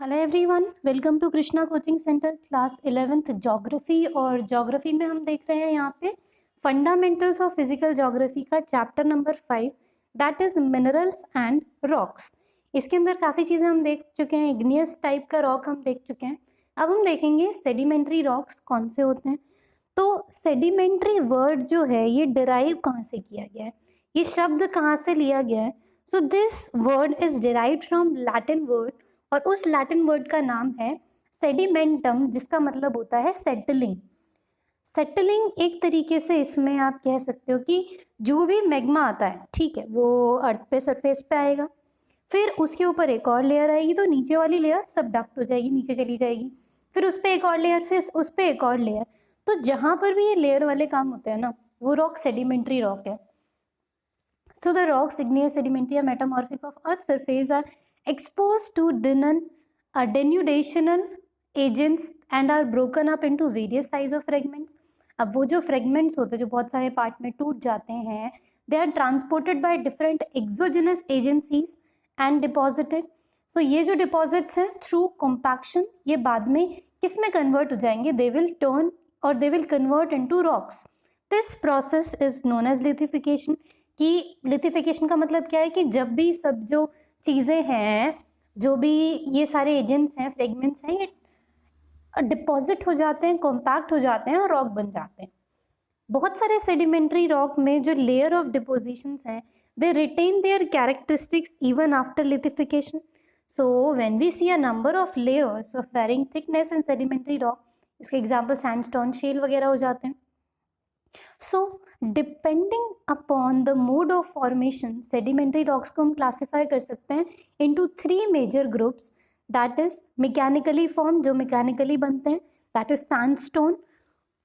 Hello everyone, welcome to Krishna coaching centre class 11th geography. और geography में हम देख रहे हैं यहाँ पे फंडामेंटल्स ऑफ फिजिकल ज्योग्राफी का chapter number 5 that is minerals and rocks. इसके अंदर काफ़ी चीज़ें हम देख चुके हैं। इग्नियस टाइप का रॉक हम देख चुके हैं। अब हम देखेंगे सेडिमेंट्री रॉक्स कौन से होते हैं। तो सेडिमेंट्री वर्ड जो है ये डिराइव कहाँ से किया गया है, ये शब्द कहाँ से लिया गया है। So this word is derived from Latin word और उस लैटिन वर्ड का नाम है सेडिमेंटम, जिसका मतलब होता है सेटलिंग। सेटलिंग एक तरीके से इसमें आप कह सकते हो कि जो भी मैग्मा आता है, ठीक है, वो अर्थ पे सरफेस पे आएगा, फिर उसके ऊपर एक और लेयर आएगी, तो नीचे वाली लेयर सब डक्ट हो जाएगी, नीचे चली जाएगी, फिर उस पर एक और लेयर, फिर उस पर एक और लेयर। तो जहाँ पर भी ये लेयर वाले काम होते हैं ना, वो रॉक सेडिमेंट्री रॉक है। So the rocks, igneous, sedimentary, or metamorphic of Earth's surface are exposed to denudational agents and are broken up into various size of fragments. अब वो जो फ्रेगमेंट्स होते हैं जो बहुत सारे पार्ट में टूट जाते हैं, they are transported by different exogenous agencies and deposited. So ये जो डिपॉजिट्स हैं थ्रू कॉम्पैक्शन ये बाद में किस में कन्वर्ट हो जाएंगे, दे विल टर्न और they will convert into rocks. This process is known as lithification. कि लिथिफिकेशन का मतलब क्या है कि जब भी सब जो चीज़ें हैं, जो भी ये सारे एजेंट्स हैं, फ्रेगमेंट्स हैं, ये डिपॉजिट हो जाते हैं, कॉम्पैक्ट हो जाते हैं और रॉक बन जाते हैं। बहुत सारे सेडिमेंट्री रॉक में जो लेयर ऑफ डिपोजिशंस हैं, they retain their characteristics even after lithification. So when we see a number of layers of varying thickness in sedimentary rock, इसके एग्जांपल सैंडस्टोन, शेल वगैरह हो जाते हैं। So depending upon the mode of formation, sedimentary rocks को हम classify कर सकते हैं into 3 major groups. That is mechanically form, जो मैकेनिकली बनते हैं, that is sandstone,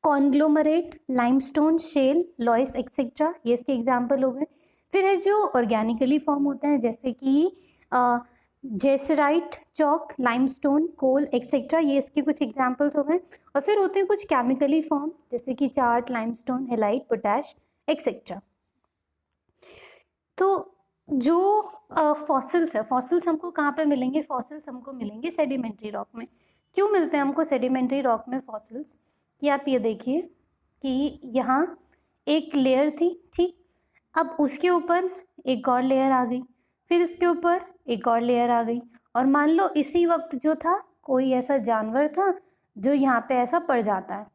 conglomerate, limestone, shale, loess etcetera, ये इसके एग्जाम्पल हो गए। फिर है जो ऑर्गेनिकली फॉर्म होते हैं, जैसे कि जेसराइट, चॉक, लाइमस्टोन, कोल एक्सेट्रा, ये इसके कुछ एग्जाम्पल्स हो गए। और फिर होते हैं कुछ केमिकली फॉर्म, जैसे कि chart, limestone, halide, potash etcetera. तो जो फॉसिल्स है, फॉसिल्स हमको कहाँ पे मिलेंगे, फॉसिल्स हमको मिलेंगे सेडिमेंट्री रॉक में। क्यों मिलते हैं हमको सेडिमेंट्री रॉक में फॉसिल्स, कि आप ये देखिए कि यहाँ एक लेयर थी, ठीक, अब उसके ऊपर एक और लेयर आ गई, फिर इसके ऊपर एक और लेयर आ गई, और मान लो इसी वक्त जो था कोई ऐसा जानवर था जो यहाँ पे ऐसा पड़ जाता है,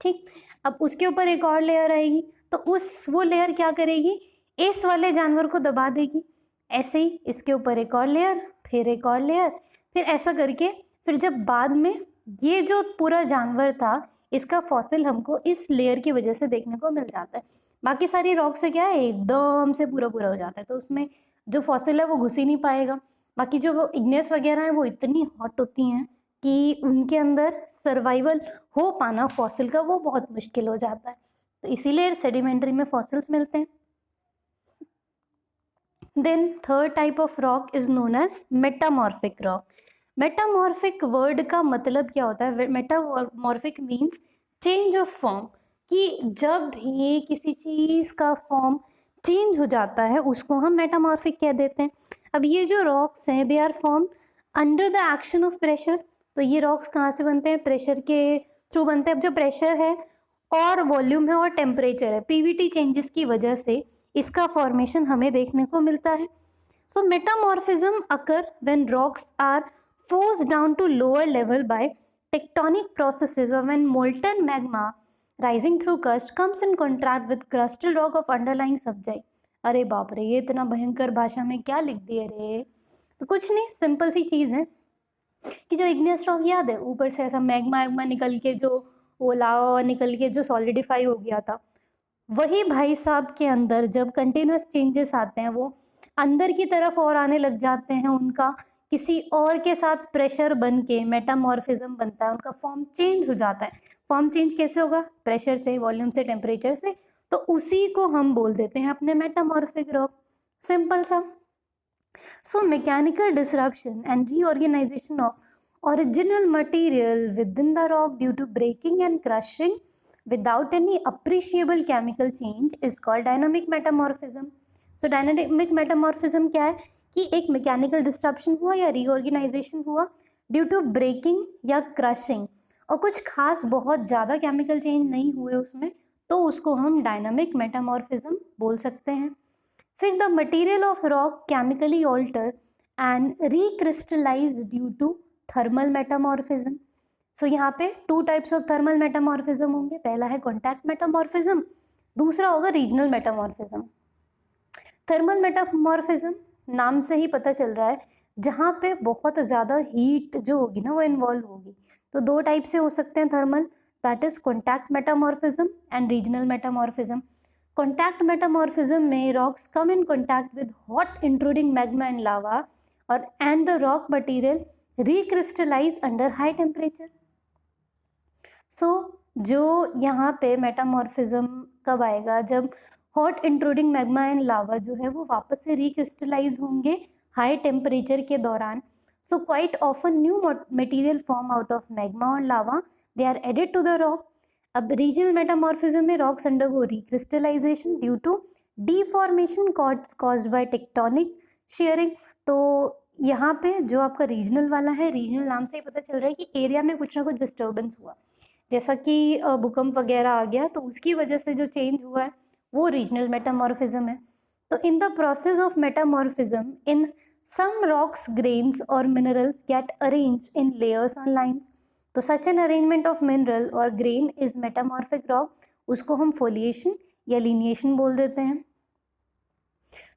ठीक, अब उसके ऊपर एक और लेयर आएगी, तो वो लेयर क्या करेगी, इस वाले जानवर को दबा देगी। ऐसे ही इसके ऊपर एक और लेयर, फिर एक और लेयर, फिर ऐसा करके फिर जब बाद में ये जो पूरा जानवर था इसका फॉसिल हमको इस लेयर की वजह से देखने को मिल जाता है। बाकी सारी रॉक से क्या है, एकदम से पूरा पूरा हो जाता है, तो उसमें जो फॉसिल है वो घुस ही नहीं पाएगा। बाकी जो वो इग्नियस वगैरह है वो इतनी हॉट होती हैं कि उनके अंदर सर्वाइवल हो पाना फॉसिल का वो बहुत मुश्किल हो जाता है, तो इसीलिए सेडिमेंट्री में फॉसिल्स मिलते हैं। Then third type of rock is known as metamorphic rock. Metamorphic word का मतलब क्या होता है, metamorphic means change of form, कि जब भी किसी चीज़ का फॉर्म चेंज हो जाता है उसको हम मेटामॉर्फिक कह देते हैं। अब ये जो रॉक्स हैं they are form under the action of pressure. तो ये रॉक्स कहाँ से बनते हैं, प्रेशर के थ्रू बनते हैं। अब जो प्रेशर है और वॉल्यूम है और टेम्परेचर है, पीवीटी चेंजेस की वजह से इसका फॉर्मेशन हमें देखने को मिलता है। So metamorphism occur when rocks are forced down to lower level by tectonic processes, or when molten magma rising through crust comes in contact with crustal rock of underlying subject। अरे बाप रे, ये इतना भयंकर भाषा में क्या लिख दिए रे। तो कुछ नहीं, सिंपल सी चीज़ है कि जो इग्नियस रॉक याद है, ऊपर से ऐसा मैग्मा निकल के जो वो लावा निकल के जो सॉलिडिफाई हो गया था, वही भाई साहब के अंदर जब कंटिन्यूस चेंजेस आते हैं वो अंदर की तरफ और आने लग जाते हैं, उनका किसी और के साथ प्रेशर बन के मेटामॉर्फिज्म बनता है, उनका फॉर्म चेंज हो जाता है। फॉर्म चेंज कैसे होगा, प्रेशर से, वॉल्यूम से, टेम्परेचर से, तो उसी को हम बोल देते हैं अपने मेटामॉर्फिक रॉक। सिंपल सा। So mechanical disruption and reorganisation of original material within the rock due to breaking and crushing without any appreciable chemical change is called dynamic metamorphism। So dynamic metamorphism क्या है कि एक mechanical disruption हुआ या reorganisation हुआ due to breaking या crushing, और कुछ खास बहुत ज़्यादा केमिकल चेंज नहीं हुए उसमें, तो उसको हम डायनामिक मेटामॉर्फिज्म बोल सकते हैं। फिर the material of rock chemically alter and recrystallize due to thermal metamorphism. So यहाँ पे two types of thermal metamorphism होंगे, पहला है कॉन्टैक्ट मेटामॉर्फिज्म, दूसरा होगा रीजनल मेटामॉर्फिज्म। थर्मल मेटामॉर्फिज्म नाम से ही पता चल रहा है जहाँ पे बहुत ज़्यादा हीट जो होगी ना वो इन्वॉल्व होगी। तो दो टाइप से हो सकते हैं thermal, that is contact metamorphism and regional metamorphism. Contact metamorphism में rocks come in contact with hot intruding magma and lava और and the rock material recrystallize under high temperature. So जो यहाँ पे मेटामॉर्फिज्म कब आएगा, जब hot intruding magma and lava जो है वो वापस से रिक्रिस्टलाइज होंगे हाई टेम्परेचर के दौरान। So quite often new material form out of magma और lava, they are added to the rock. अब रीजनल मेटामॉर्फिज्म में rocks undergo recrystallization due to deformation caused by tectonic shearing. तो यहाँ पे जो आपका रीजनल वाला है, रीजनल नाम से ही पता चल रहा है कि एरिया में कुछ ना कुछ डिस्टर्बेंस हुआ, जैसा कि भूकंप वगैरह आ गया, तो उसकी वजह से जो चेंज हुआ है वो रीजनल मेटामॉर्फिज्म है। तो in the process of metamorphism in some rocks grains और minerals get arranged in layers on lines. तो such an arrangement of mineral और ग्रेन इज मेटामॉर्फिक रॉक, उसको हम फोलिएशन या लिनिएशन बोल देते हैं।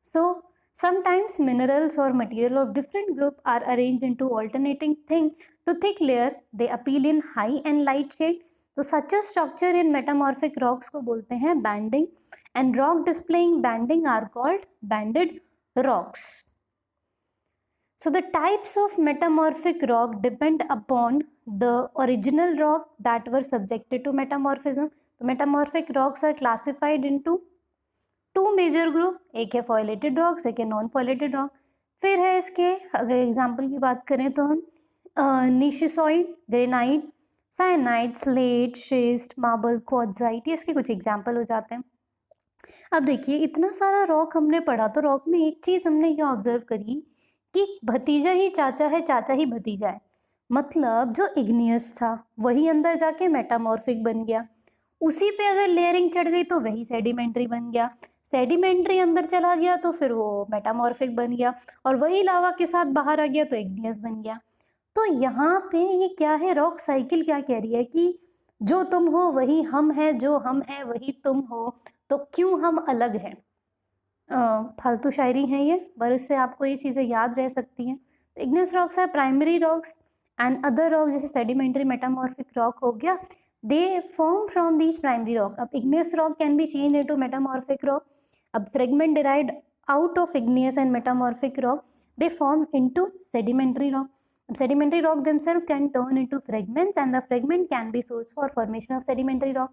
सो sometimes minerals or material of different group are arranged into alternating thick layer, they appeal in high and light shade। तो such a structure in metamorphic rocks को बोलते हैं banding, and rock displaying banding are called banded rocks। So the types of metamorphic rock depend upon the original rock that were subjected to metamorphism। तो metamorphic rocks are classified into two major group, एक है फॉइलेटेड rocks, एक है non फॉइलेटेड rock. फिर है इसके अगर example की बात करें तो हम नीशिसॉइड, granite, syenite, slate, schist, marble, quartzite, ये इसके कुछ एग्जांपल हो जाते हैं। अब देखिए इतना सारा रॉक हमने पढ़ा, तो रॉक में एक चीज़ हमने ये ऑब्जर्व करी कि भतीजा ही चाचा है, चाचा ही भतीजा है। मतलब जो इग्नियस था वही अंदर जाके मेटामॉर्फिक बन गया, उसी पे अगर लेयरिंग चढ़ गई तो वही सेडिमेंट्री बन गया, सेडिमेंट्री अंदर चला गया तो फिर वो मेटामॉर्फिक बन गया, और वही लावा के साथ बाहर आ गया तो इग्नियस बन गया। तो यहाँ पे ये क्या है, रॉक साइकिल क्या कह रही है कि जो तुम हो वही हम हैं, जो हम हैं वही तुम हो, तो क्यों हम अलग हैं। फालतू शायरी है ये, पर इससे आपको ये चीज़ें याद रह सकती हैं। तो इग्नियस रॉक्स है primary rocks and other rock, जैसे सेडिमेंट्री मेटामॉर्फिक रॉक हो गया, they form from these primary rock। अब igneous rock can be changed into metamorphic rock। अब fragment derived out of igneous and metamorphic rock, they form into sedimentary rock। अब sedimentary rock themselves can turn into fragments and the fragment can be source for formation of sedimentary rock।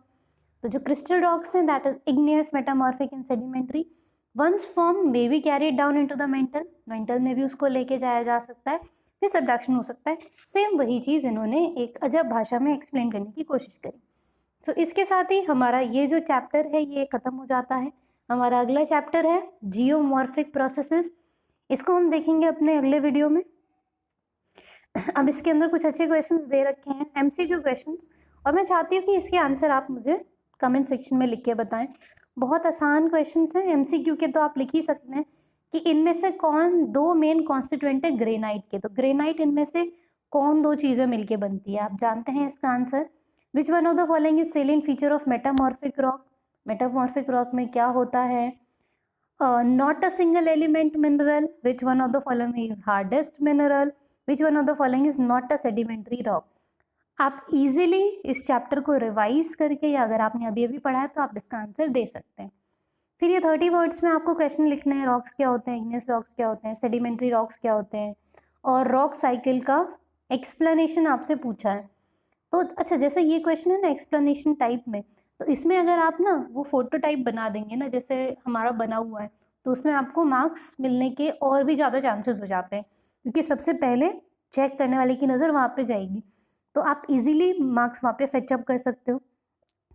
तो जो crystal rocks हैं that is igneous, metamorphic and sedimentary, once formed may be carried down into the mantle में भी उसको लेके जाया जा सकता है, फिर सबडक्शन हो सकता है। सेम वही चीज़ इन्होंने एक अजब भाषा में एक्सप्लेन करने की कोशिश करी। सो इसके साथ ही हमारा ये जो चैप्टर है ये ख़त्म हो जाता है। हमारा अगला चैप्टर है जियोमॉर्फिक प्रोसेसेस, इसको हम देखेंगे अपने अगले वीडियो में। अब इसके अंदर कुछ अच्छे क्वेश्चंस दे रखे हैं, MCQ क्वेश्चंस, और मैं चाहती हूँ कि इसके आंसर आप मुझे कमेंट सेक्शन में लिख के बताएं। बहुत आसान क्वेश्चंस हैं, MCQ के तो आप लिख ही सकते हैं कि इनमें से कौन दो मेन कॉन्स्टिट्यूएंट है ग्रेनाइट के। तो ग्रेनाइट इनमें से कौन दो चीज़ें मिलके बनती है, आप जानते हैं इसका answer. Which one of the following is salient feature of metamorphic rock, metamorphic rock में क्या होता है। Not a single element mineral, which one of the following is hardest mineral, which one of the following is not a sedimentary rock. आप easily इस chapter को revise करके, या अगर आपने अभी अभी पढ़ा है तो आप इसका आंसर दे सकते हैं। फिर ये 30 वर्ड्स में आपको क्वेश्चन लिखने हैं, रॉक्स क्या होते हैं, इग्नियस रॉक्स क्या होते हैं, सेडिमेंट्री रॉक्स क्या होते हैं, और रॉक साइकिल का एक्सप्लेनेशन आपसे पूछा है। तो अच्छा, जैसे ये क्वेश्चन है ना एक्सप्लेनेशन टाइप में, तो इसमें अगर आप ना वो फोटो टाइप बना देंगे ना, जैसे हमारा बना हुआ है, तो उसमें आपको मार्क्स मिलने के और भी ज़्यादा चांसेस हो जाते हैं, क्योंकि सबसे पहले चेक करने वाले की नज़र वहाँ पे जाएगी, तो आप इजीली मार्क्स वहाँ पे फेचअप कर सकते हो।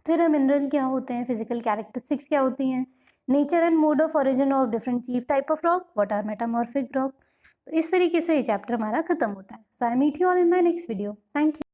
फिर मिनरल क्या होते हैं, फिजिकल कैरेक्टरिस्टिक्स क्या होती हैं, nature and mode of origin of different chief type of rock, what are metamorphic rock. तो इस तरीके से ये चैप्टर हमारा खत्म होता है। So I meet you all in my next video. Thank you.